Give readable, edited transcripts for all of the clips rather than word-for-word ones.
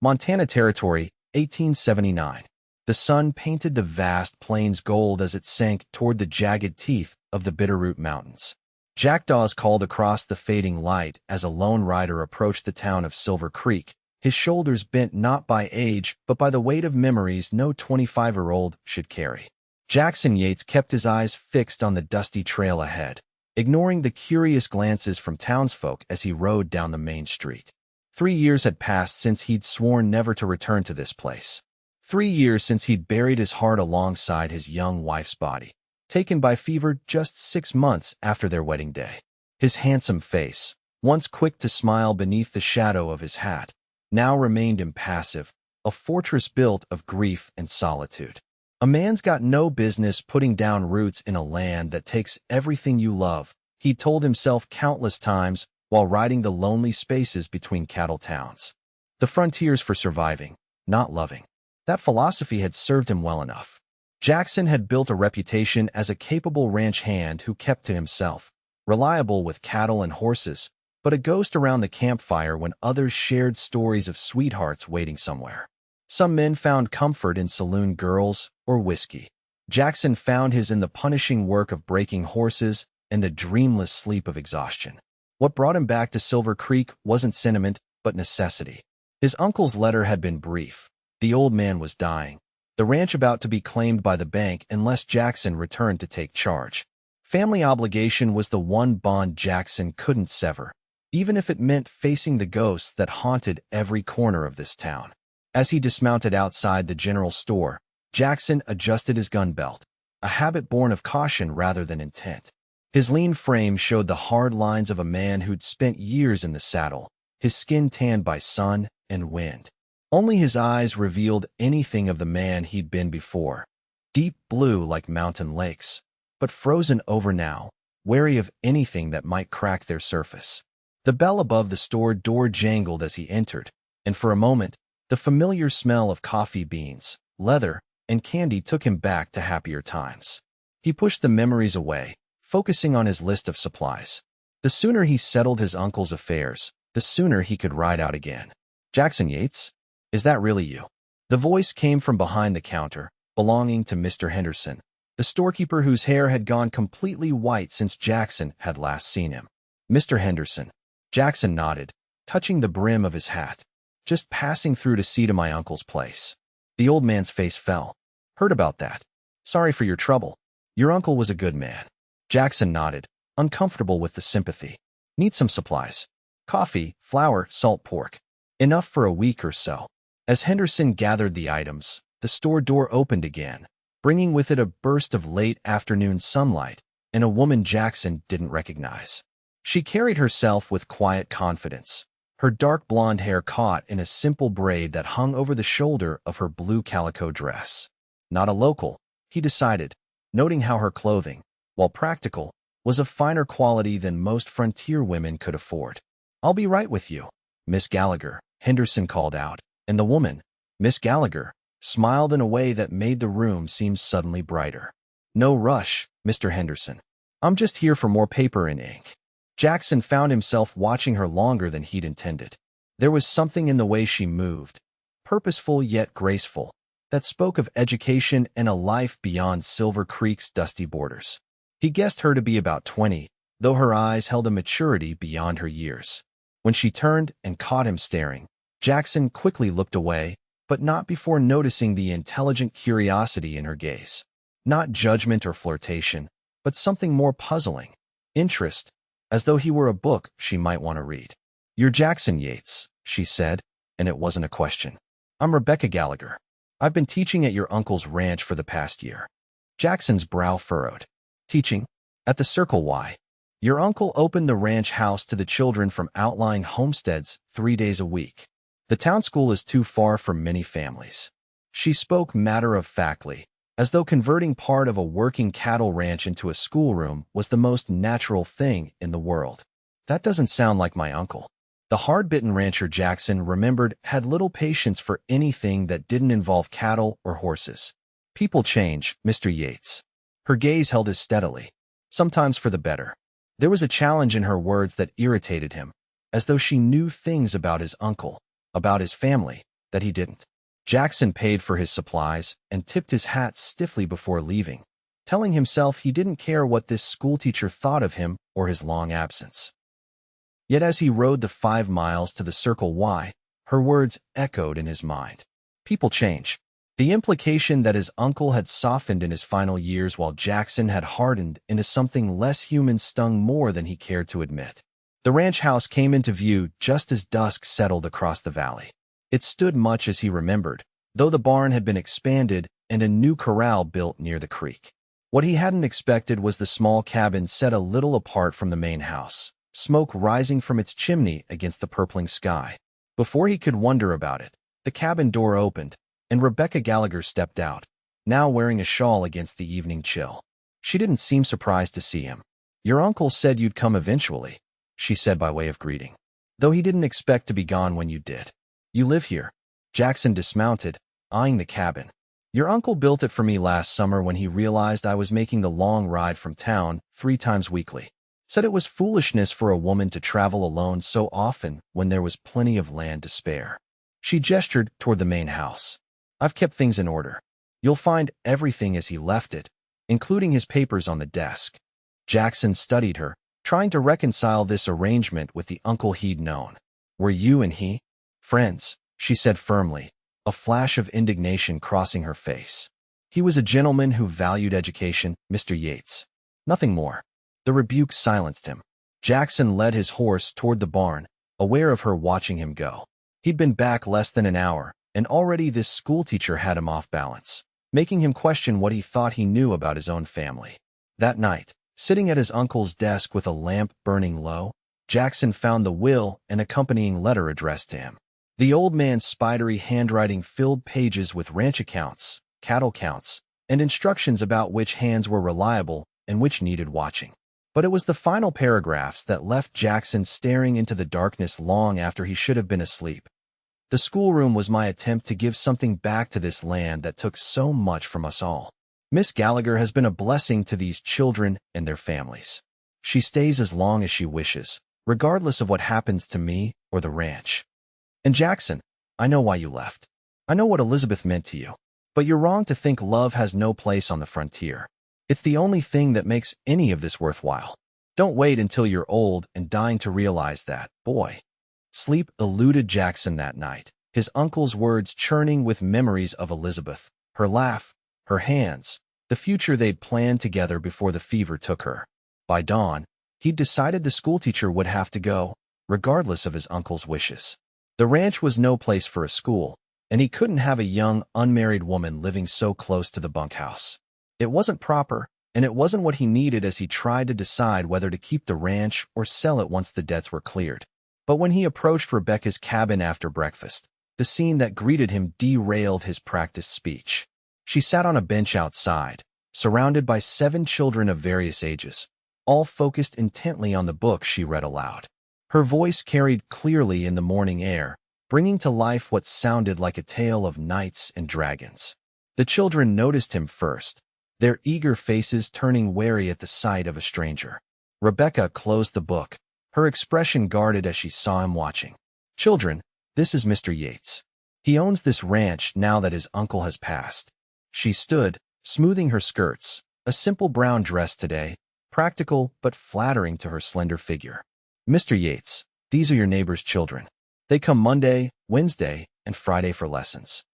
Montana Territory, 1879. The sun painted the vast plains gold as it sank toward the jagged teeth of the Bitterroot Mountains. Jackdaws called across the fading light as a lone rider approached the town of Silver Creek, his shoulders bent not by age but by the weight of memories no 25-year-old should carry. Jackson Yates kept his eyes fixed on the dusty trail ahead, ignoring the curious glances from townsfolk as he rode down the main street. 3 years had passed since he'd sworn never to return to this place. 3 years since he'd buried his heart alongside his young wife's body, taken by fever just 6 months after their wedding day. His handsome face, once quick to smile beneath the shadow of his hat, now remained impassive, a fortress built of grief and solitude. A man's got no business putting down roots in a land that takes everything you love, he told himself countless times while riding the lonely spaces between cattle towns. The frontier's for surviving, not loving. That philosophy had served him well enough. Jackson had built a reputation as a capable ranch hand who kept to himself, reliable with cattle and horses, but a ghost around the campfire when others shared stories of sweethearts waiting somewhere. Some men found comfort in saloon girls or whiskey. Jackson found his in the punishing work of breaking horses and the dreamless sleep of exhaustion. What brought him back to Silver Creek wasn't sentiment, but necessity. His uncle's letter had been brief. The old man was dying, the ranch about to be claimed by the bank unless Jackson returned to take charge. Family obligation was the one bond Jackson couldn't sever, even if it meant facing the ghosts that haunted every corner of this town. As he dismounted outside the general store, Jackson adjusted his gun belt, a habit born of caution rather than intent. His lean frame showed the hard lines of a man who'd spent years in the saddle, his skin tanned by sun and wind. Only his eyes revealed anything of the man he'd been before, deep blue like mountain lakes, but frozen over now, wary of anything that might crack their surface. The bell above the store door jangled as he entered, and for a moment, the familiar smell of coffee beans, leather, and candy took him back to happier times. He pushed the memories away, focusing on his list of supplies. The sooner he settled his uncle's affairs, the sooner he could ride out again. Jackson Yates? Is that really you? The voice came from behind the counter, belonging to Mr. Henderson, the storekeeper whose hair had gone completely white since Jackson had last seen him. Mr. Henderson. Jackson nodded, touching the brim of his hat. Just passing through to see to my uncle's place. The old man's face fell. Heard about that. Sorry for your trouble. Your uncle was a good man. Jackson nodded, uncomfortable with the sympathy. Need some supplies. Coffee, flour, salt pork. Enough for a week or so. As Henderson gathered the items, the store door opened again, bringing with it a burst of late afternoon sunlight and a woman Jackson didn't recognize. She carried herself with quiet confidence, her dark blonde hair caught in a simple braid that hung over the shoulder of her blue calico dress. Not a local, he decided, noting how her clothing, while practical, was of finer quality than most frontier women could afford. I'll be right with you, Miss Gallagher, Henderson called out, and the woman, Miss Gallagher, smiled in a way that made the room seem suddenly brighter. No rush, Mr. Henderson. I'm just here for more paper and ink. Jackson found himself watching her longer than he'd intended. There was something in the way she moved, purposeful yet graceful, that spoke of education and a life beyond Silver Creek's dusty borders. He guessed her to be about 20, though her eyes held a maturity beyond her years. When she turned and caught him staring, Jackson quickly looked away, but not before noticing the intelligent curiosity in her gaze. Not judgment or flirtation, but something more puzzling. Interest, as though he were a book she might want to read. You're Jackson Yates, she said, and it wasn't a question. I'm Rebecca Gallagher. I've been teaching at your uncle's ranch for the past year. Jackson's brow furrowed. Teaching? At the Circle Y. Your uncle opened the ranch house to the children from outlying homesteads 3 days a week. The town school is too far for many families. She spoke matter-of-factly, as though converting part of a working cattle ranch into a schoolroom was the most natural thing in the world. That doesn't sound like my uncle. The hard-bitten rancher Jackson remembered had little patience for anything that didn't involve cattle or horses. People change, Mr. Yates. Her gaze held as steadily, sometimes for the better. There was a challenge in her words that irritated him, as though she knew things about his uncle, about his family, that he didn't. Jackson paid for his supplies and tipped his hat stiffly before leaving, telling himself he didn't care what this schoolteacher thought of him or his long absence. Yet as he rode the 5 miles to the Circle Y, her words echoed in his mind. People change. The implication that his uncle had softened in his final years while Jackson had hardened into something less human stung more than he cared to admit. The ranch house came into view just as dusk settled across the valley. It stood much as he remembered, though the barn had been expanded and a new corral built near the creek. What he hadn't expected was the small cabin set a little apart from the main house, smoke rising from its chimney against the purpling sky. Before he could wonder about it, the cabin door opened, and Rebecca Gallagher stepped out, now wearing a shawl against the evening chill. She didn't seem surprised to see him. "Your uncle said you'd come eventually," she said by way of greeting, "though he didn't expect to be gone when you did. You live here." Jackson dismounted, eyeing the cabin. "Your uncle built it for me last summer when he realized I was making the long ride from town 3 times weekly. Said it was foolishness for a woman to travel alone so often when there was plenty of land to spare." She gestured toward the main house. "I've kept things in order. You'll find everything as he left it, including his papers on the desk." Jackson studied her, trying to reconcile this arrangement with the uncle he'd known. "Were you and he friends?" she said firmly, a flash of indignation crossing her face. "He was a gentleman who valued education, Mr. Yates. Nothing more." The rebuke silenced him. Jackson led his horse toward the barn, aware of her watching him go. He'd been back less than an hour, and already this schoolteacher had him off balance, making him question what he thought he knew about his own family. That night, sitting at his uncle's desk with a lamp burning low, Jackson found the will and accompanying letter addressed to him. The old man's spidery handwriting filled pages with ranch accounts, cattle counts, and instructions about which hands were reliable and which needed watching. But it was the final paragraphs that left Jackson staring into the darkness long after he should have been asleep. "The schoolroom was my attempt to give something back to this land that took so much from us all. Miss Gallagher has been a blessing to these children and their families. She stays as long as she wishes, regardless of what happens to me or the ranch. And Jackson, I know why you left. I know what Elizabeth meant to you. But you're wrong to think love has no place on the frontier. It's the only thing that makes any of this worthwhile. Don't wait until you're old and dying to realize that, boy." Sleep eluded Jackson that night, his uncle's words churning with memories of Elizabeth, her laugh, her hands, the future they'd planned together before the fever took her. By dawn, he'd decided the schoolteacher would have to go, regardless of his uncle's wishes. The ranch was no place for a school, and he couldn't have a young, unmarried woman living so close to the bunkhouse. It wasn't proper, and it wasn't what he needed as he tried to decide whether to keep the ranch or sell it once the debts were cleared. But when he approached Rebecca's cabin after breakfast, the scene that greeted him derailed his practiced speech. She sat on a bench outside, surrounded by 7 children of various ages, all focused intently on the book she read aloud. Her voice carried clearly in the morning air, bringing to life what sounded like a tale of knights and dragons. The children noticed him first, their eager faces turning wary at the sight of a stranger. Rebecca closed the book, her expression guarded as she saw him watching. "Children, this is Mr. Yates. He owns this ranch now that his uncle has passed." She stood, smoothing her skirts, a simple brown dress today, practical but flattering to her slender figure. "Mr. Yates, these are your neighbor's children. They come Monday, Wednesday, and Friday for lessons."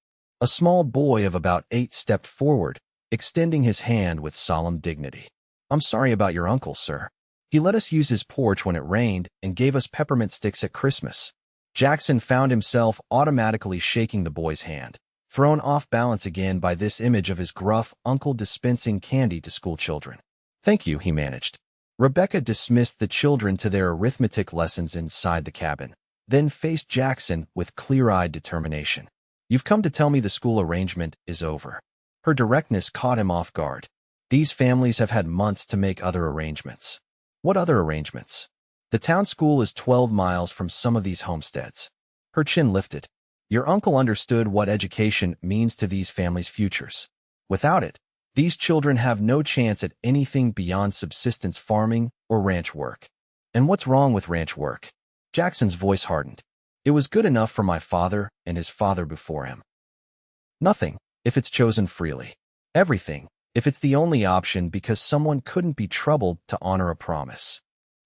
A small boy of about 8 stepped forward, extending his hand with solemn dignity. "I'm sorry about your uncle, sir. He let us use his porch when it rained and gave us peppermint sticks at Christmas." Jackson found himself automatically shaking the boy's hand, thrown off balance again by this image of his gruff uncle dispensing candy to school children. "Thank you," he managed. Rebecca dismissed the children to their arithmetic lessons inside the cabin, then faced Jackson with clear-eyed determination. "You've come to tell me the school arrangement is over." Her directness caught him off guard. These families have had months to make other arrangements. "What other arrangements?" "The town school is 12 miles from some of these homesteads." Her chin lifted. "Your uncle understood what education means to these families' futures. Without it, these children have no chance at anything beyond subsistence farming or ranch work." "And what's wrong with ranch work?" Jackson's voice hardened. It was good enough for my father and his father before him. Nothing, if it's chosen freely. Everything, if it's the only option because someone couldn't be troubled to honor a promise.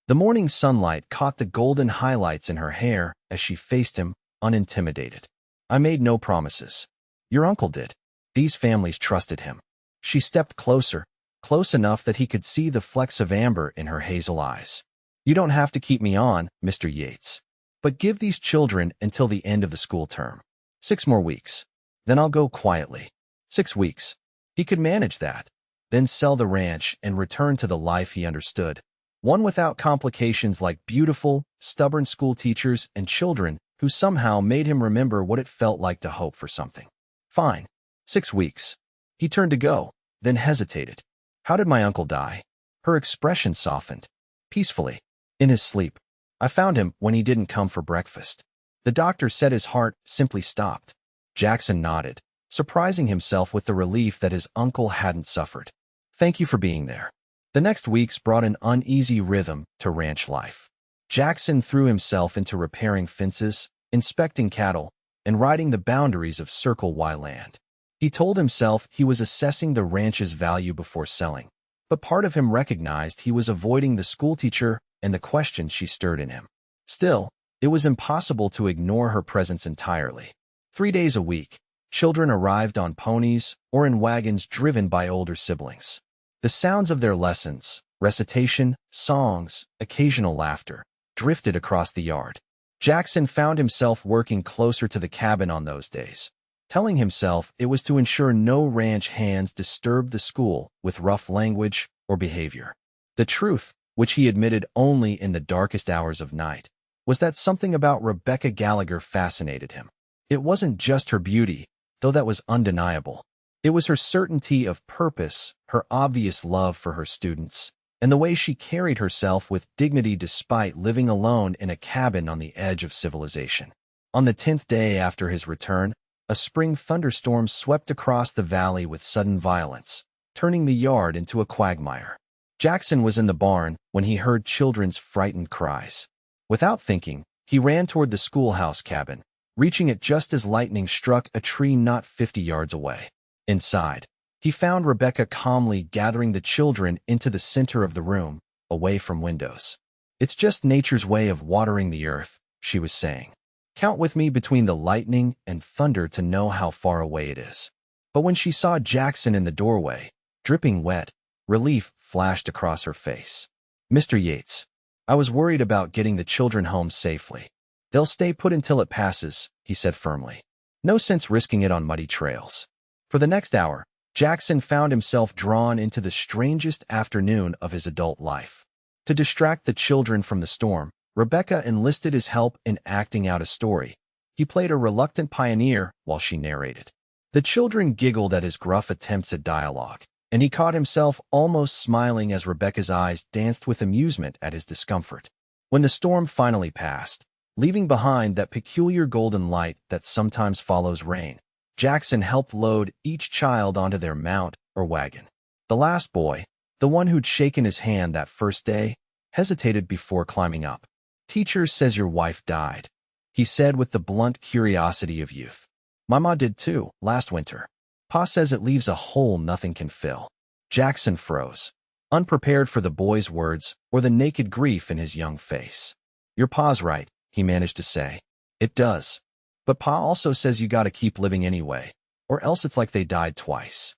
The morning sunlight caught the golden highlights in her hair as she faced him, unintimidated. I made no promises. Your uncle did. These families trusted him. She stepped closer, close enough that he could see the flecks of amber in her hazel eyes. You don't have to keep me on, Mr. Yates. But give these children until the end of the school term. 6 more weeks. Then I'll go quietly. 6 weeks. He could manage that. Then sell the ranch and return to the life he understood. One without complications like beautiful, stubborn school teachers and children who somehow made him remember what it felt like to hope for something. Fine. 6 weeks. He turned to go, then hesitated. How did my uncle die? Her expression softened. Peacefully. In his sleep. I found him when he didn't come for breakfast. The doctor said his heart simply stopped. Jackson nodded, surprising himself with the relief that his uncle hadn't suffered. Thank you for being there. The next weeks brought an uneasy rhythm to ranch life. Jackson threw himself into repairing fences, inspecting cattle, and riding the boundaries of Circle Y land. He told himself he was assessing the ranch's value before selling, but part of him recognized he was avoiding the schoolteacher and the questions she stirred in him. Still, it was impossible to ignore her presence entirely. 3 days a week, children arrived on ponies or in wagons driven by older siblings. The sounds of their lessons, recitation, songs, occasional laughter, drifted across the yard. Jackson found himself working closer to the cabin on those days, telling himself it was to ensure no ranch hands disturbed the school with rough language or behavior. The truth, which he admitted only in the darkest hours of night, was that something about Rebecca Gallagher fascinated him. It wasn't just her beauty, though that was undeniable. It was her certainty of purpose, her obvious love for her students, and the way she carried herself with dignity despite living alone in a cabin on the edge of civilization. On the 10th day after his return, a spring thunderstorm swept across the valley with sudden violence, turning the yard into a quagmire. Jackson was in the barn when he heard children's frightened cries. Without thinking, he ran toward the schoolhouse cabin, reaching it just as lightning struck a tree not 50 yards away. Inside, he found Rebecca calmly gathering the children into the center of the room, away from windows. It's just nature's way of watering the earth, she was saying. Count with me between the lightning and thunder to know how far away it is. But when she saw Jackson in the doorway, dripping wet, relief flashed across her face. Mr. Yates, I was worried about getting the children home safely. They'll stay put until it passes, he said firmly. No sense risking it on muddy trails. For the next hour, Jackson found himself drawn into the strangest afternoon of his adult life. To distract the children from the storm, Rebecca enlisted his help in acting out a story. He played a reluctant pioneer while she narrated. The children giggled at his gruff attempts at dialogue, and he caught himself almost smiling as Rebecca's eyes danced with amusement at his discomfort. When the storm finally passed, leaving behind that peculiar golden light that sometimes follows rain, Jackson helped load each child onto their mount or wagon. The last boy, the one who'd shaken his hand that first day, hesitated before climbing up. Teacher says your wife died, he said with the blunt curiosity of youth. My ma did too, last winter. Pa says it leaves a hole nothing can fill. Jackson froze, unprepared for the boy's words or the naked grief in his young face. Your pa's right, he managed to say. It does. But Pa also says you gotta keep living anyway, or else it's like they died twice.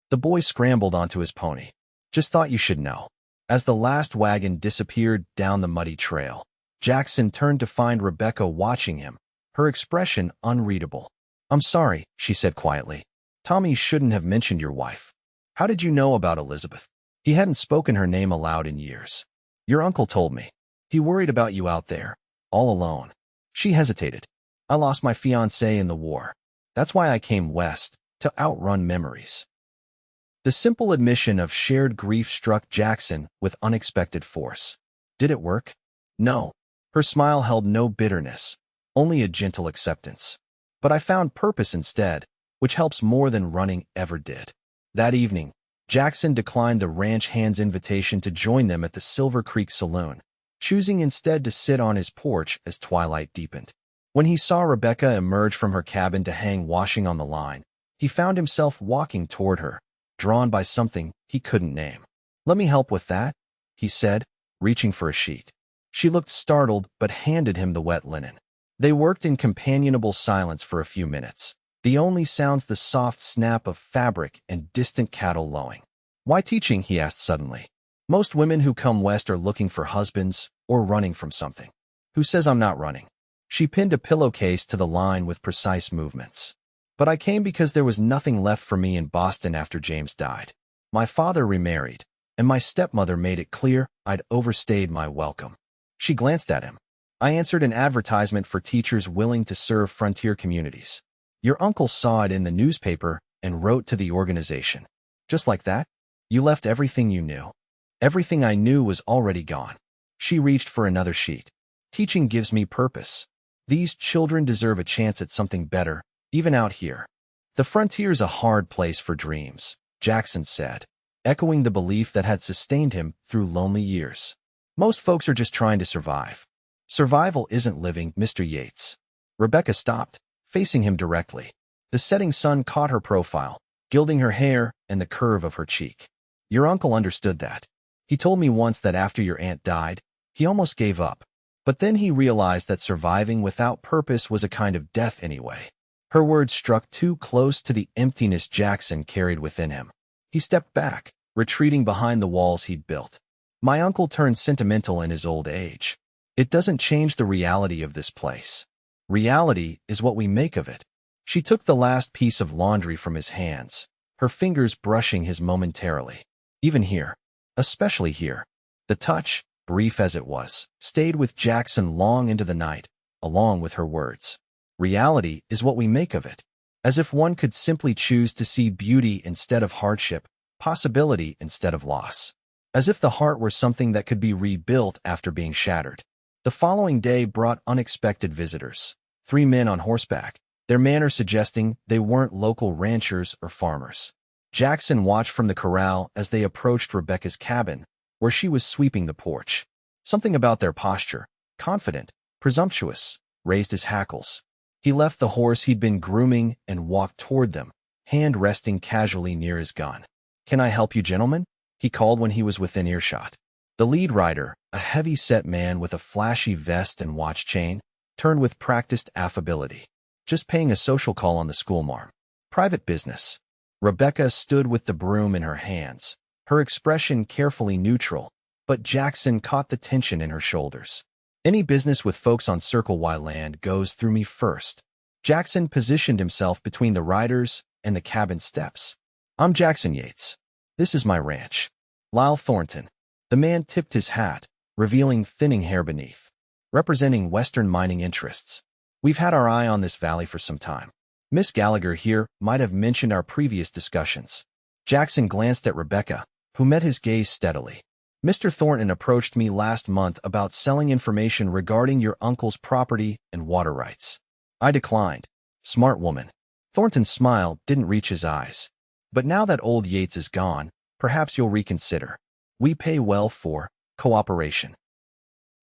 The boy scrambled onto his pony. Just thought you should know. As the last wagon disappeared down the muddy trail, Jackson turned to find Rebecca watching him, her expression unreadable. I'm sorry, she said quietly. Tommy shouldn't have mentioned your wife. How did you know about Elizabeth? He hadn't spoken her name aloud in years. Your uncle told me. He worried about you out there, all alone. She hesitated. I lost my fiancé in the war. That's why I came west, to outrun memories. The simple admission of shared grief struck Jackson with unexpected force. Did it work? No. Her smile held no bitterness, only a gentle acceptance. But I found purpose instead, which helps more than running ever did. That evening, Jackson declined the ranch hand's invitation to join them at the Silver Creek Saloon, choosing instead to sit on his porch as twilight deepened. When he saw Rebecca emerge from her cabin to hang washing on the line, he found himself walking toward her, drawn by something he couldn't name. "Let me help with that," he said, reaching for a sheet. She looked startled but handed him the wet linen. They worked in companionable silence for a few minutes, the only sounds the soft snap of fabric and distant cattle lowing. "Why teaching?" he asked suddenly. "Most women who come west are looking for husbands or running from something." "Who says I'm not running?" She pinned a pillowcase to the line with precise movements. "But I came because there was nothing left for me in Boston after James died. My father remarried, and my stepmother made it clear I'd overstayed my welcome." She glanced at him. "I answered an advertisement for teachers willing to serve frontier communities. Your uncle saw it in the newspaper and wrote to the organization." "Just like that? You left everything you knew?" "Everything I knew was already gone." She reached for another sheet. "Teaching gives me purpose. These children deserve a chance at something better, even out here." "The frontier's a hard place for dreams," Jackson said, echoing the belief that had sustained him through lonely years. "Most folks are just trying to survive." "Survival isn't living, Mr. Yates." Rebecca stopped, facing him directly. The setting sun caught her profile, gilding her hair and the curve of her cheek. "Your uncle understood that. He told me once that after your aunt died, he almost gave up. But then he realized that surviving without purpose was a kind of death anyway." Her words struck too close to the emptiness Jackson carried within him. He stepped back, retreating behind the walls he'd built. "My uncle turned sentimental in his old age. It doesn't change the reality of this place. Reality is what we make of it." She took the last piece of laundry from his hands, her fingers brushing his momentarily. "Even here, especially here." The touch, brief as it was, stayed with Jackson long into the night, along with her words. "Reality is what we make of it." As if one could simply choose to see beauty instead of hardship, possibility instead of loss. As if the heart were something that could be rebuilt after being shattered. The following day brought unexpected visitors. 3 men on horseback, their manner suggesting they weren't local ranchers or farmers. Jackson watched from the corral as they approached Rebecca's cabin, where she was sweeping the porch. Something about their posture, confident, presumptuous, raised his hackles. He left the horse he'd been grooming and walked toward them, hand resting casually near his gun. "Can I help you, gentlemen?" he called when he was within earshot. The lead rider, a heavy-set man with a flashy vest and watch chain, turned with practiced affability. "Just paying a social call on the schoolmarm. Private business." Rebecca stood with the broom in her hands, her expression carefully neutral, but Jackson caught the tension in her shoulders. "Any business with folks on Circle Y land goes through me first." Jackson positioned himself between the riders and the cabin steps. "I'm Jackson Yates. This is my ranch. Lyle Thornton." The man tipped his hat, revealing thinning hair beneath. "Representing Western mining interests. We've had our eye on this valley for some time. Miss Gallagher here might have mentioned our previous discussions." Jackson glanced at Rebecca, who met his gaze steadily. "Mr. Thornton approached me last month about selling information regarding your uncle's property and water rights. I declined." "Smart woman." Thornton's smile didn't reach his eyes. "But now that old Yates is gone, perhaps you'll reconsider. We pay well for cooperation."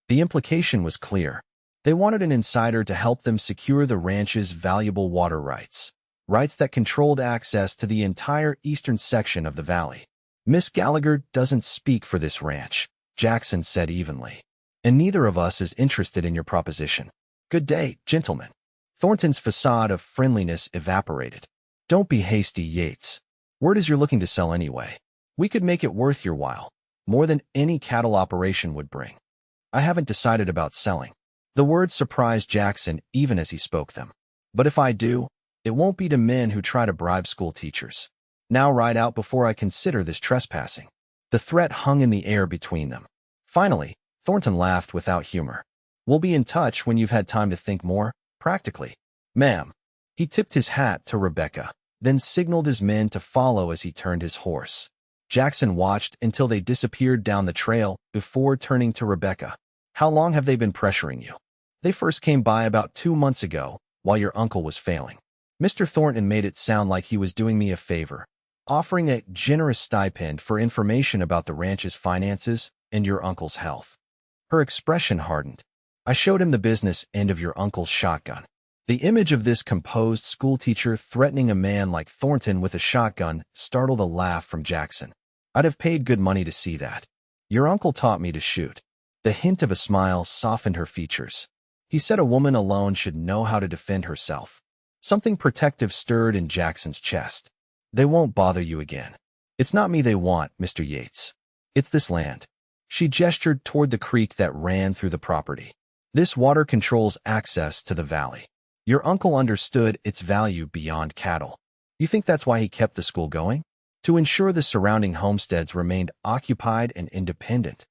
The implication was clear. They wanted an insider to help them secure the ranch's valuable water rights, rights that controlled access to the entire eastern section of the valley. "Miss Gallagher doesn't speak for this ranch," Jackson said evenly. "And neither of us is interested in your proposition. Good day, gentlemen." Thornton's facade of friendliness evaporated. "Don't be hasty, Yates. Word is you're looking to sell anyway. We could make it worth your while, more than any cattle operation would bring." "I haven't decided about selling." The words surprised Jackson even as he spoke them. "But if I do, it won't be to men who try to bribe school teachers. Now ride out before I consider this trespassing." The threat hung in the air between them. Finally, Thornton laughed without humor. "We'll be in touch when you've had time to think more, practically." "Ma'am." He tipped his hat to Rebecca, then signaled his men to follow as he turned his horse. Jackson watched until they disappeared down the trail before turning to Rebecca. "How long have they been pressuring you?" "They first came by about 2 months ago, while your uncle was failing. Mr. Thornton made it sound like he was doing me a favor, offering a generous stipend for information about the ranch's finances and your uncle's health." Her expression hardened. I showed him the business end of your uncle's shotgun. The image of this composed schoolteacher threatening a man like Thornton with a shotgun startled a laugh from Jackson. I'd have paid good money to see that. Your uncle taught me to shoot. The hint of a smile softened her features. He said a woman alone should know how to defend herself. Something protective stirred in Jackson's chest. They won't bother you again. It's not me they want, Mr. Yates. It's this land. She gestured toward the creek that ran through the property. This water controls access to the valley. Your uncle understood its value beyond cattle. You think that's why he kept the school going? To ensure the surrounding homesteads remained occupied and independent.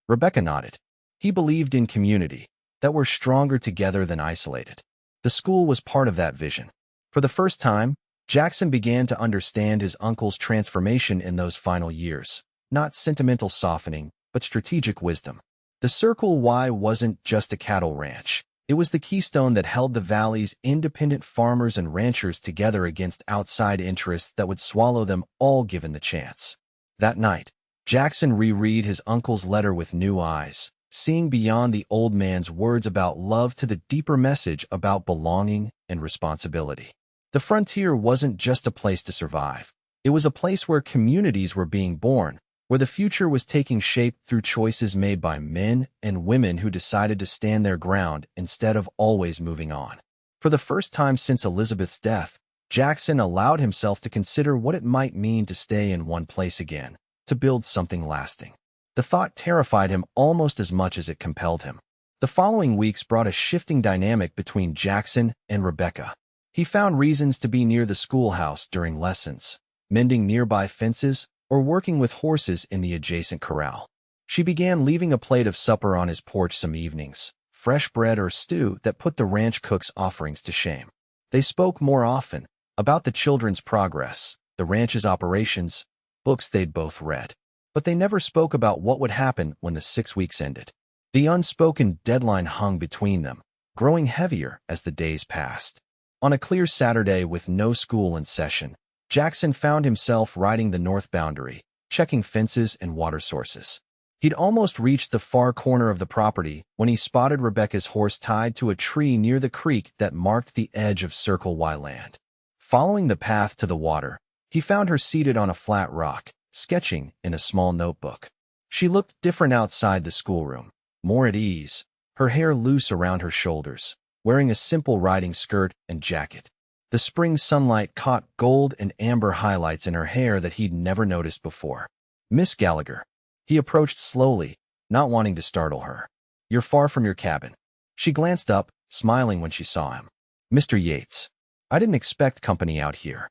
Rebecca nodded. He believed in community, that we're stronger together than isolated. The school was part of that vision. For the first time, Jackson began to understand his uncle's transformation in those final years. Not sentimental softening, but strategic wisdom. The Circle Y wasn't just a cattle ranch. It was the keystone that held the valley's independent farmers and ranchers together against outside interests that would swallow them all given the chance. That night, Jackson reread his uncle's letter with new eyes, seeing beyond the old man's words about love to the deeper message about belonging and responsibility. The frontier wasn't just a place to survive. It was a place where communities were being born, where the future was taking shape through choices made by men and women who decided to stand their ground instead of always moving on. For the first time since Elizabeth's death, Jackson allowed himself to consider what it might mean to stay in one place again, to build something lasting. The thought terrified him almost as much as it compelled him. The following weeks brought a shifting dynamic between Jackson and Rebecca. He found reasons to be near the schoolhouse during lessons, mending nearby fences, or working with horses in the adjacent corral. She began leaving a plate of supper on his porch some evenings, fresh bread or stew that put the ranch cook's offerings to shame. They spoke more often about the children's progress, the ranch's operations, books they'd both read. But they never spoke about what would happen when the 6 weeks ended. The unspoken deadline hung between them, growing heavier as the days passed. On a clear Saturday with no school in session, Jackson found himself riding the north boundary, checking fences and water sources. He'd almost reached the far corner of the property when he spotted Rebecca's horse tied to a tree near the creek that marked the edge of Circle Y land. Following the path to the water, he found her seated on a flat rock, sketching in a small notebook. She looked different outside the schoolroom, more at ease, her hair loose around her shoulders, wearing a simple riding skirt and jacket. The spring sunlight caught gold and amber highlights in her hair that he'd never noticed before. Miss Gallagher. He approached slowly, not wanting to startle her. You're far from your cabin. She glanced up, smiling when she saw him. Mr. Yates. I didn't expect company out here.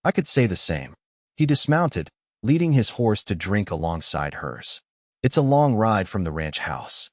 I could say the same. He dismounted, leading his horse to drink alongside hers. It's a long ride from the ranch house.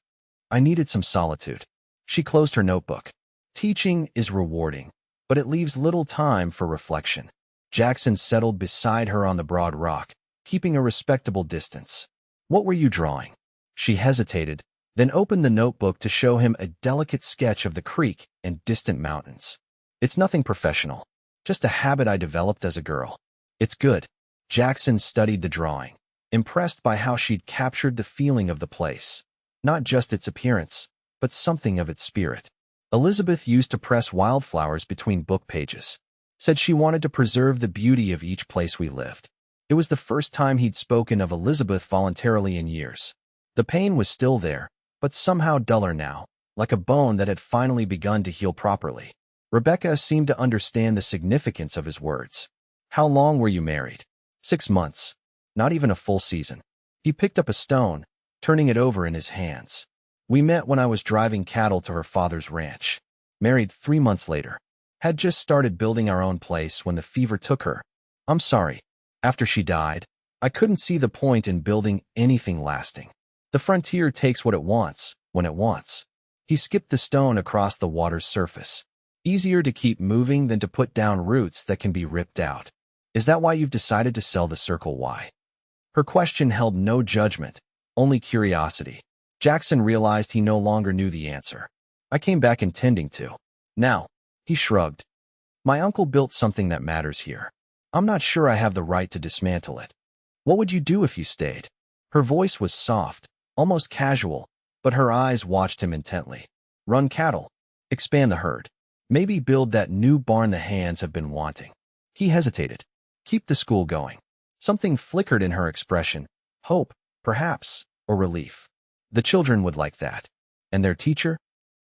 I needed some solitude. She closed her notebook. Teaching is rewarding, but it leaves little time for reflection. Jackson settled beside her on the broad rock, keeping a respectable distance. What were you drawing? She hesitated, then opened the notebook to show him a delicate sketch of the creek and distant mountains. It's nothing professional, just a habit I developed as a girl. It's good. Jackson studied the drawing, impressed by how she'd captured the feeling of the place. Not just its appearance, but something of its spirit. Elizabeth used to press wildflowers between book pages. Said she wanted to preserve the beauty of each place we lived. It was the first time he'd spoken of Elizabeth voluntarily in years. The pain was still there, but somehow duller now, like a bone that had finally begun to heal properly. Rebecca seemed to understand the significance of his words. How long were you married? 6 months. Not even a full season. He picked up a stone, turning it over in his hands. We met when I was driving cattle to her father's ranch. Married 3 months later. Had just started building our own place when the fever took her. I'm sorry. After she died, I couldn't see the point in building anything lasting. The frontier takes what it wants, when it wants. He skipped the stone across the water's surface. Easier to keep moving than to put down roots that can be ripped out. Is that why you've decided to sell the Circle Y? Her question held no judgment, only curiosity. Jackson realized he no longer knew the answer. I came back intending to. Now, he shrugged. My uncle built something that matters here. I'm not sure I have the right to dismantle it. What would you do if you stayed? Her voice was soft, almost casual, but her eyes watched him intently. Run cattle. Expand the herd. Maybe build that new barn the hands have been wanting. He hesitated. Keep the school going. Something flickered in her expression. Hope, perhaps, or relief. The children would like that. And their teacher?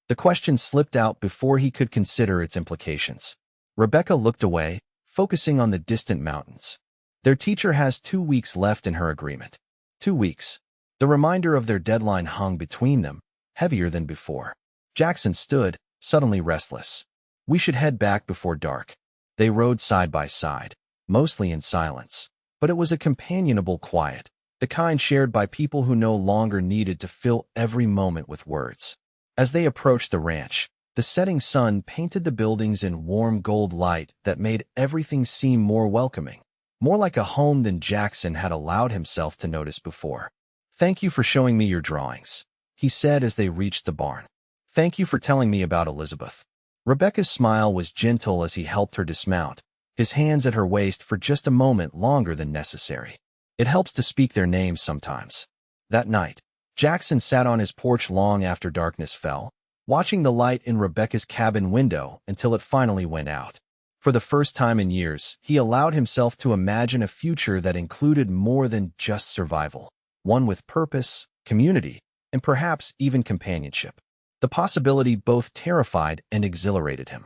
The question slipped out before he could consider its implications. Rebecca looked away, focusing on the distant mountains. Their teacher has 2 weeks left in her agreement. 2 weeks. The reminder of their deadline hung between them, heavier than before. Jackson stood, suddenly restless. We should head back before dark. They rode side by side, mostly in silence. But it was a companionable quiet, the kind shared by people who no longer needed to fill every moment with words. As they approached the ranch, the setting sun painted the buildings in warm gold light that made everything seem more welcoming, more like a home than Jackson had allowed himself to notice before. Thank you for showing me your drawings, he said as they reached the barn. Thank you for telling me about Elizabeth. Rebecca's smile was gentle as he helped her dismount, his hands at her waist for just a moment longer than necessary. It helps to speak their names sometimes. That night, Jackson sat on his porch long after darkness fell, watching the light in Rebecca's cabin window until it finally went out. For the first time in years, he allowed himself to imagine a future that included more than just survival, one with purpose, community, and perhaps even companionship. The possibility both terrified and exhilarated him.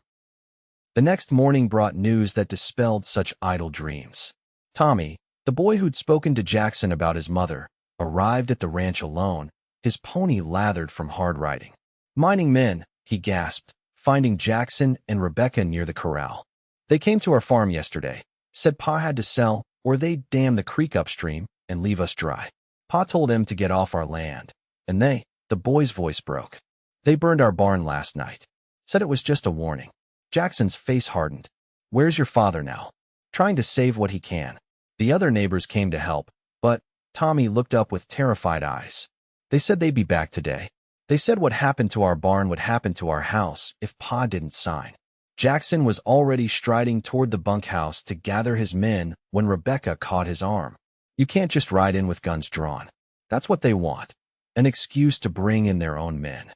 The next morning brought news that dispelled such idle dreams. Tommy, the boy who'd spoken to Jackson about his mother, arrived at the ranch alone, his pony lathered from hard riding. Mining men, he gasped, finding Jackson and Rebecca near the corral. They came to our farm yesterday, said Pa had to sell or they'd dam the creek upstream and leave us dry. Pa told him to get off our land, and the boy's voice broke. They burned our barn last night. Said it was just a warning. Jackson's face hardened. Where's your father now? Trying to save what he can. The other neighbors came to help, but Tommy looked up with terrified eyes. They said they'd be back today. They said what happened to our barn would happen to our house if Pa didn't sign. Jackson was already striding toward the bunkhouse to gather his men when Rebecca caught his arm. You can't just ride in with guns drawn. That's what they want. An excuse to bring in their own men.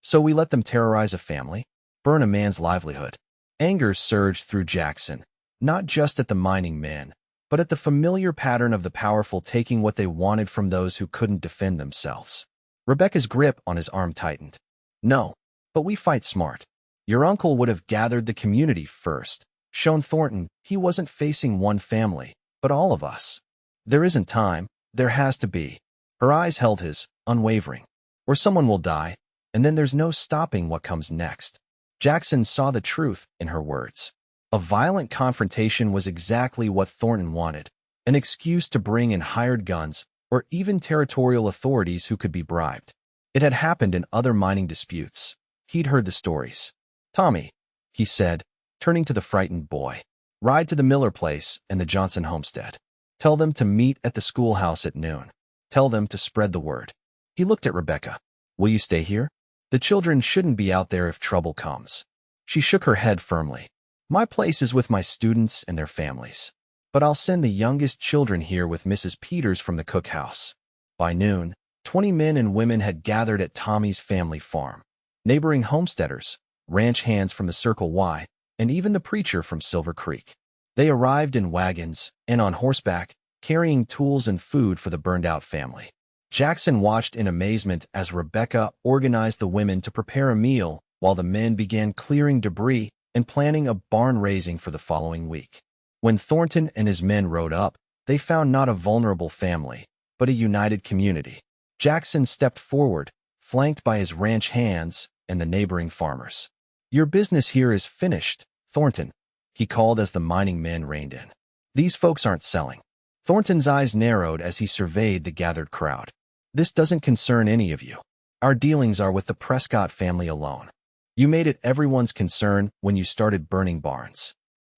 So we let them terrorize a family, burn a man's livelihood. Anger surged through Jackson, not just at the mining men, but at the familiar pattern of the powerful taking what they wanted from those who couldn't defend themselves. Rebecca's grip on his arm tightened. No, but we fight smart. Your uncle would have gathered the community first, shown Thornton he wasn't facing one family, but all of us. There isn't time, there has to be. Her eyes held his, unwavering. Or someone will die, and then there's no stopping what comes next. Jackson saw the truth in her words. A violent confrontation was exactly what Thornton wanted, an excuse to bring in hired guns or even territorial authorities who could be bribed. It had happened in other mining disputes. He'd heard the stories. Tommy, he said, turning to the frightened boy, ride to the Miller place and the Johnson homestead. Tell them to meet at the schoolhouse at noon. Tell them to spread the word. He looked at Rebecca. Will you stay here? The children shouldn't be out there if trouble comes. She shook her head firmly. My place is with my students and their families. But I'll send the youngest children here with Mrs. Peters from the cookhouse. By noon, 20 men and women had gathered at Tommy's family farm. Neighboring homesteaders, ranch hands from the Circle Y, and even the preacher from Silver Creek. They arrived in wagons and on horseback, carrying tools and food for the burned-out family. Jackson watched in amazement as Rebecca organized the women to prepare a meal while the men began clearing debris and planning a barn raising for the following week. When Thornton and his men rode up, they found not a vulnerable family, but a united community. Jackson stepped forward, flanked by his ranch hands and the neighboring farmers. Your business here is finished, Thornton, he called as the mining men reined in. These folks aren't selling. Thornton's eyes narrowed as he surveyed the gathered crowd. This doesn't concern any of you. Our dealings are with the Prescott family alone. You made it everyone's concern when you started burning barns.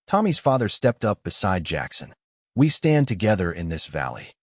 Tommy's father stepped up beside Jackson. We stand together in this valley.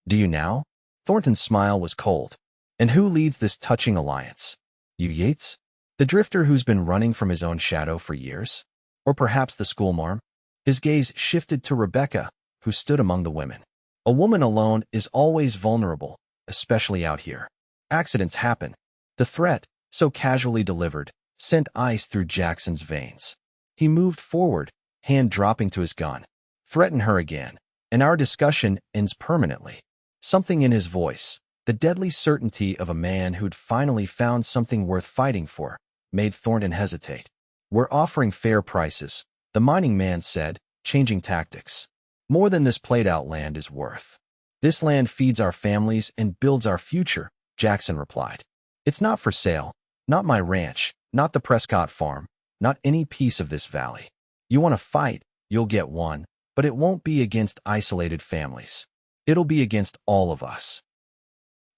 Do you now? Thornton's smile was cold. And who leads this touching alliance? You Yates? The drifter who's been running from his own shadow for years? Or perhaps the schoolmarm? His gaze shifted to Rebecca, who stood among the women. A woman alone is always vulnerable, especially out here. Accidents happen. The threat, so casually delivered, sent ice through Jackson's veins. He moved forward, hand dropping to his gun. Threaten her again, and our discussion ends permanently. Something in his voice, the deadly certainty of a man who'd finally found something worth fighting for, made Thornton hesitate. We're offering fair prices, the mining man said, changing tactics. More than this played-out land is worth. This land feeds our families and builds our future, Jackson replied. It's not for sale, not my ranch, not the Prescott farm, not any piece of this valley. You want to fight, you'll get one, but it won't be against isolated families. It'll be against all of us.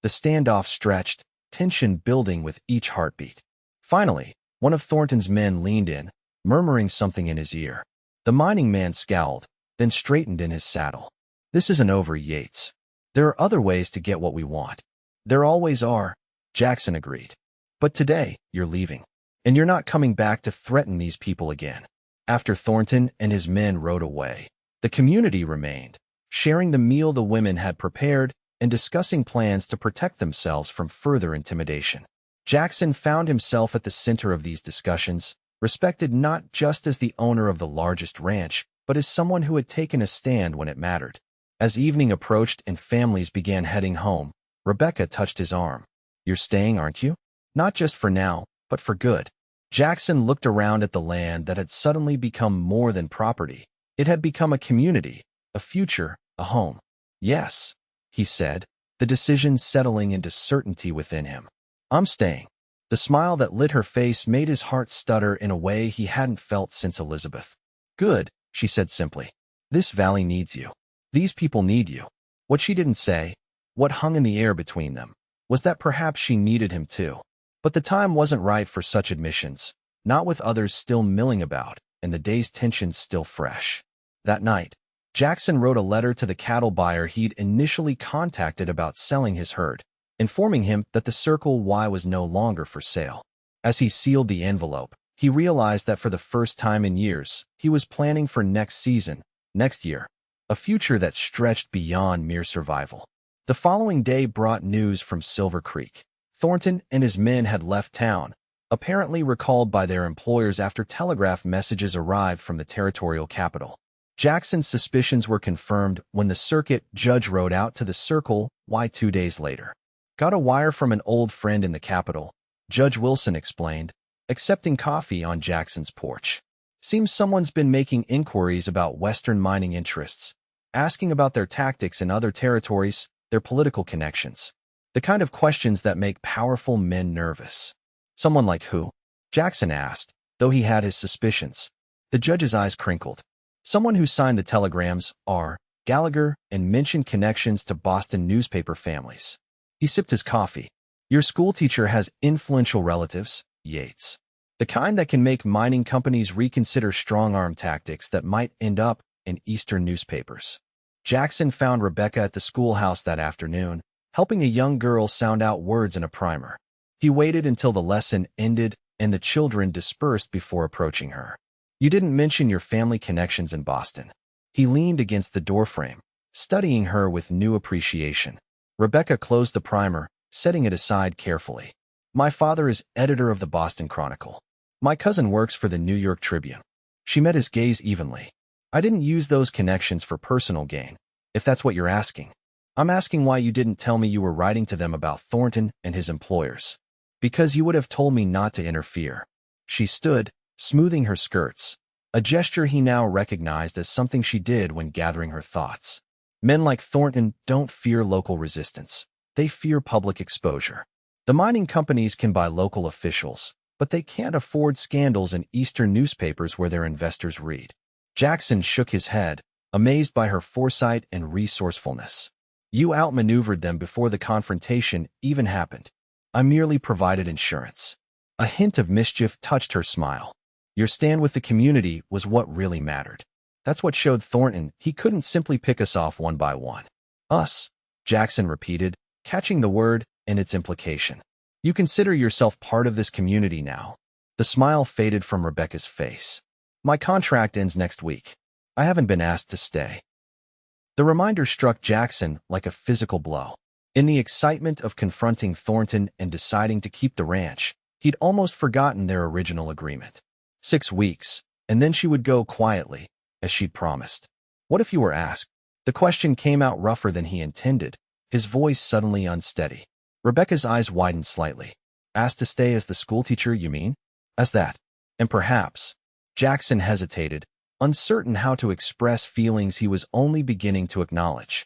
The standoff stretched, tension building with each heartbeat. Finally, one of Thornton's men leaned in, murmuring something in his ear. The mining man scowled, then straightened in his saddle. This isn't over, Yates. There are other ways to get what we want. There always are, Jackson agreed. But today, you're leaving. And you're not coming back to threaten these people again. After Thornton and his men rode away, the community remained, sharing the meal the women had prepared and discussing plans to protect themselves from further intimidation. Jackson found himself at the center of these discussions, respected not just as the owner of the largest ranch, but as someone who had taken a stand when it mattered. As evening approached and families began heading home, Rebecca touched his arm. You're staying, aren't you? Not just for now, but for good. Jackson looked around at the land that had suddenly become more than property. It had become a community, a future, a home. Yes, he said, the decision settling into certainty within him. I'm staying. The smile that lit her face made his heart stutter in a way he hadn't felt since Elizabeth. Good, she said simply. This valley needs you. These people need you. What she didn't say, what hung in the air between them, was that perhaps she needed him too. But the time wasn't right for such admissions, not with others still milling about and the day's tensions still fresh. That night, Jackson wrote a letter to the cattle buyer he'd initially contacted about selling his herd, informing him that the Circle Y was no longer for sale. As he sealed the envelope, he realized that for the first time in years, he was planning for next season, next year, a future that stretched beyond mere survival. The following day brought news from Silver Creek. Thornton and his men had left town, apparently recalled by their employers after telegraph messages arrived from the territorial capital. Jackson's suspicions were confirmed when the circuit judge rode out to the Circle Y 2 days later. Got a wire from an old friend in the capital, Judge Wilson explained, accepting coffee on Jackson's porch. Seems someone's been making inquiries about Western mining interests, asking about their tactics in other territories, their political connections. The kind of questions that make powerful men nervous. Someone like who? Jackson asked, though he had his suspicions. The judge's eyes crinkled. Someone who signed the telegrams, R. Gallagher, and mentioned connections to Boston newspaper families. He sipped his coffee. Your schoolteacher has influential relatives, Yates. The kind that can make mining companies reconsider strong-arm tactics that might end up in Eastern newspapers. Jackson found Rebecca at the schoolhouse that afternoon, helping a young girl sound out words in a primer. He waited until the lesson ended and the children dispersed before approaching her. You didn't mention your family connections in Boston. He leaned against the doorframe, studying her with new appreciation. Rebecca closed the primer, setting it aside carefully. My father is editor of the Boston Chronicle. My cousin works for the New York Tribune. She met his gaze evenly. I didn't use those connections for personal gain, if that's what you're asking. I'm asking why you didn't tell me you were writing to them about Thornton and his employers. Because you would have told me not to interfere. She stood, smoothing her skirts, a gesture he now recognized as something she did when gathering her thoughts. Men like Thornton don't fear local resistance. They fear public exposure. The mining companies can buy local officials, but they can't afford scandals in Eastern newspapers where their investors read. Jackson shook his head, amazed by her foresight and resourcefulness. You outmaneuvered them before the confrontation even happened. I merely provided insurance. A hint of mischief touched her smile. Your stand with the community was what really mattered. That's what showed Thornton he couldn't simply pick us off one by one. Us, Jackson repeated, catching the word and its implication. You consider yourself part of this community now. The smile faded from Rebecca's face. My contract ends next week. I haven't been asked to stay. The reminder struck Jackson like a physical blow. In the excitement of confronting Thornton and deciding to keep the ranch, he'd almost forgotten their original agreement. 6 weeks, and then she would go quietly, as she'd promised. What if you were asked? The question came out rougher than he intended, his voice suddenly unsteady. Rebecca's eyes widened slightly. Asked to stay as the schoolteacher, you mean? As that. And perhaps. Jackson hesitated, uncertain how to express feelings he was only beginning to acknowledge.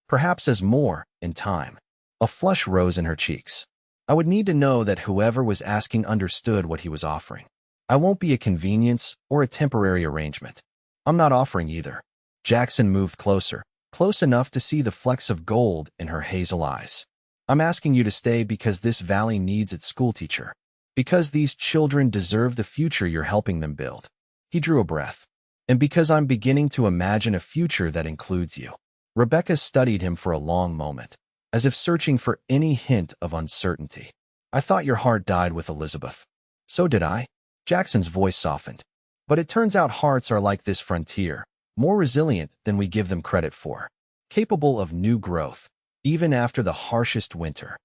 Perhaps as more, in time. A flush rose in her cheeks. I would need to know that whoever was asking understood what he was offering. I won't be a convenience or a temporary arrangement. I'm not offering either. Jackson moved closer, close enough to see the flecks of gold in her hazel eyes. I'm asking you to stay because this valley needs its schoolteacher. Because these children deserve the future you're helping them build. He drew a breath. And because I'm beginning to imagine a future that includes you. Rebecca studied him for a long moment, as if searching for any hint of uncertainty. I thought your heart died with Elizabeth. So did I. Jackson's voice softened. But it turns out hearts are like this frontier, more resilient than we give them credit for. Capable of new growth, even after the harshest winter.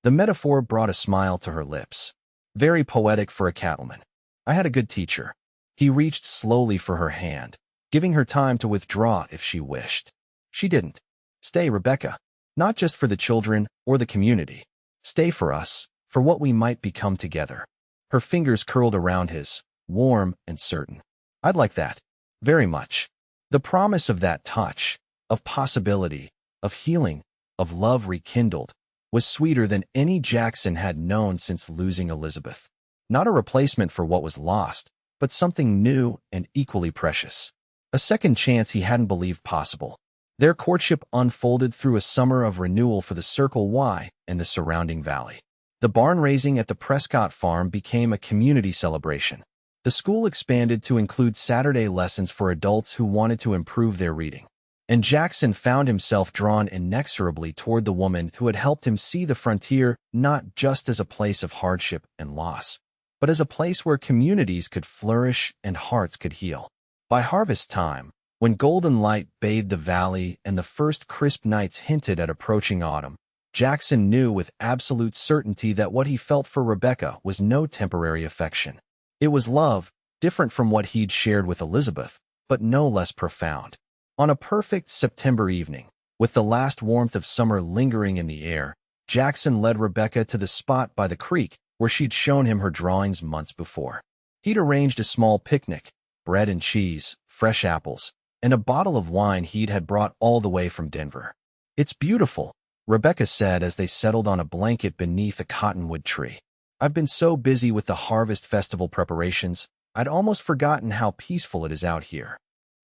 The metaphor brought a smile to her lips. Very poetic for a cattleman. I had a good teacher. He reached slowly for her hand, giving her time to withdraw if she wished. She didn't. Stay, Rebecca. Not just for the children or the community. Stay for us, for what we might become together. Her fingers curled around his, warm and certain. I'd like that. Very much. The promise of that touch, of possibility, of healing, of love rekindled, was sweeter than any Jackson had known since losing Elizabeth. Not a replacement for what was lost, but something new and equally precious. A second chance he hadn't believed possible. Their courtship unfolded through a summer of renewal for the Circle Y and the surrounding valley. The barn raising at the Prescott farm became a community celebration. The school expanded to include Saturday lessons for adults who wanted to improve their reading. And Jackson found himself drawn inexorably toward the woman who had helped him see the frontier not just as a place of hardship and loss, but as a place where communities could flourish and hearts could heal. By harvest time, when golden light bathed the valley and the first crisp nights hinted at approaching autumn, Jackson knew with absolute certainty that what he felt for Rebecca was no temporary affection. It was love, different from what he'd shared with Elizabeth, but no less profound. On a perfect September evening, with the last warmth of summer lingering in the air, Jackson led Rebecca to the spot by the creek where she'd shown him her drawings months before. He'd arranged a small picnic, bread and cheese, fresh apples, and a bottle of wine he'd had brought all the way from Denver. It's beautiful, Rebecca said as they settled on a blanket beneath a cottonwood tree. I've been so busy with the Harvest Festival preparations, I'd almost forgotten how peaceful it is out here.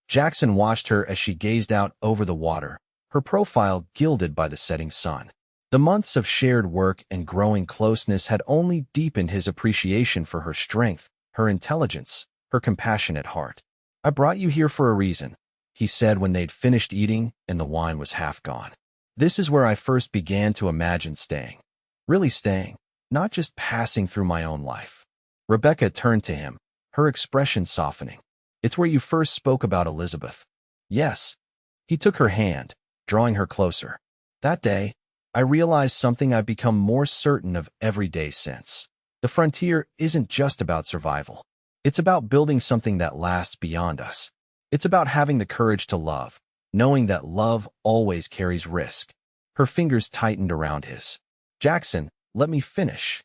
Jackson watched her as she gazed out over the water, her profile gilded by the setting sun. The months of shared work and growing closeness had only deepened his appreciation for her strength, her intelligence, her compassionate heart. I brought you here for a reason, he said when they'd finished eating and the wine was half gone. This is where I first began to imagine staying. Really staying, not just passing through my own life. Rebecca turned to him, her expression softening. It's where you first spoke about Elizabeth. Yes. He took her hand, drawing her closer. That day, I realized something I've become more certain of every day since. The frontier isn't just about survival. It's about building something that lasts beyond us. It's about having the courage to love, knowing that love always carries risk. Her fingers tightened around his. Jackson, let me finish.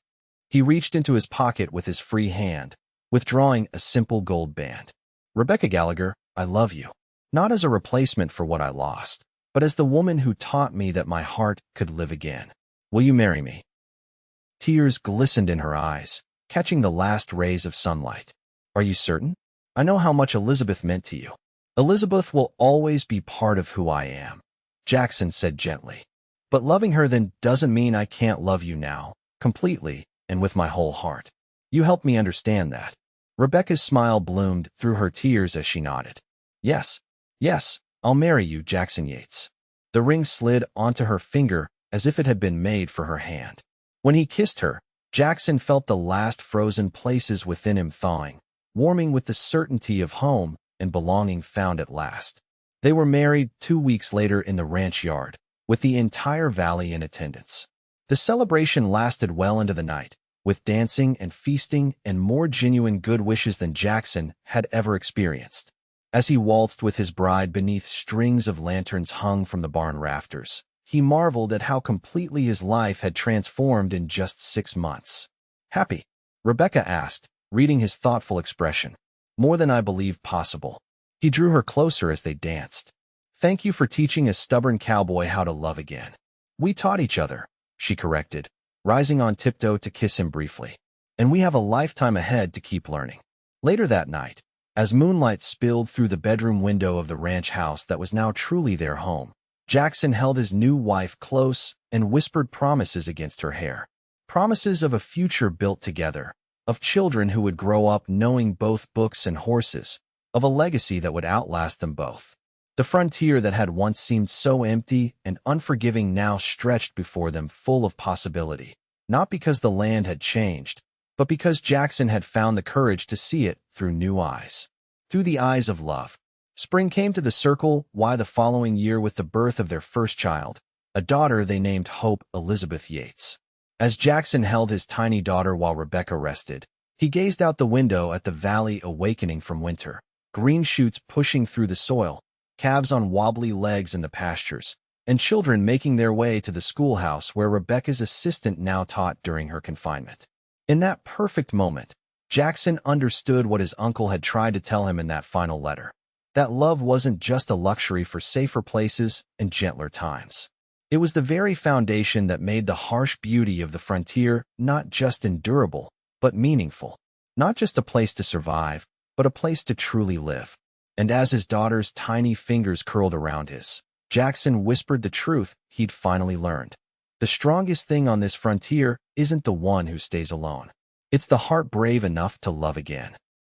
He reached into his pocket with his free hand, withdrawing a simple gold band. Rebecca Gallagher, I love you. Not as a replacement for what I lost, but as the woman who taught me that my heart could live again. Will you marry me? Tears glistened in her eyes, catching the last rays of sunlight. Are you certain? I know how much Elizabeth meant to you. Elizabeth will always be part of who I am, Jackson said gently. But loving her then doesn't mean I can't love you now, completely, and with my whole heart. You helped me understand that. Rebecca's smile bloomed through her tears as she nodded. Yes, I'll marry you, Jackson Yates. The ring slid onto her finger as if it had been made for her hand. When he kissed her, Jackson felt the last frozen places within him thawing, warming with the certainty of home and belonging found at last. They were married 2 weeks later in the ranch yard, with the entire valley in attendance. The celebration lasted well into the night, with dancing and feasting and more genuine good wishes than Jackson had ever experienced. As he waltzed with his bride beneath strings of lanterns hung from the barn rafters, he marveled at how completely his life had transformed in just 6 months. "Happy?" Rebecca asked, reading his thoughtful expression. "More than I believed possible." He drew her closer as they danced. "Thank you for teaching a stubborn cowboy how to love again." "We taught each other," she corrected, rising on tiptoe to kiss him briefly. "And we have a lifetime ahead to keep learning." Later that night, as moonlight spilled through the bedroom window of the ranch house that was now truly their home, Jackson held his new wife close and whispered promises against her hair. Promises of a future built together, of children who would grow up knowing both books and horses, of a legacy that would outlast them both. The frontier that had once seemed so empty and unforgiving now stretched before them full of possibility, not because the land had changed, but because Jackson had found the courage to see it through new eyes. Through the eyes of love. Spring came to the circle the following year with the birth of their first child, a daughter they named Hope Elizabeth Yates. As Jackson held his tiny daughter while Rebecca rested, he gazed out the window at the valley awakening from winter, green shoots pushing through the soil, calves on wobbly legs in the pastures, and children making their way to the schoolhouse where Rebecca's assistant now taught during her confinement. In that perfect moment, Jackson understood what his uncle had tried to tell him in that final letter. That love wasn't just a luxury for safer places and gentler times. It was the very foundation that made the harsh beauty of the frontier not just endurable, but meaningful. Not just a place to survive, but a place to truly live. And as his daughter's tiny fingers curled around his, Jackson whispered the truth he'd finally learned. The strongest thing on this frontier isn't the one who stays alone. It's the heart brave enough to love again.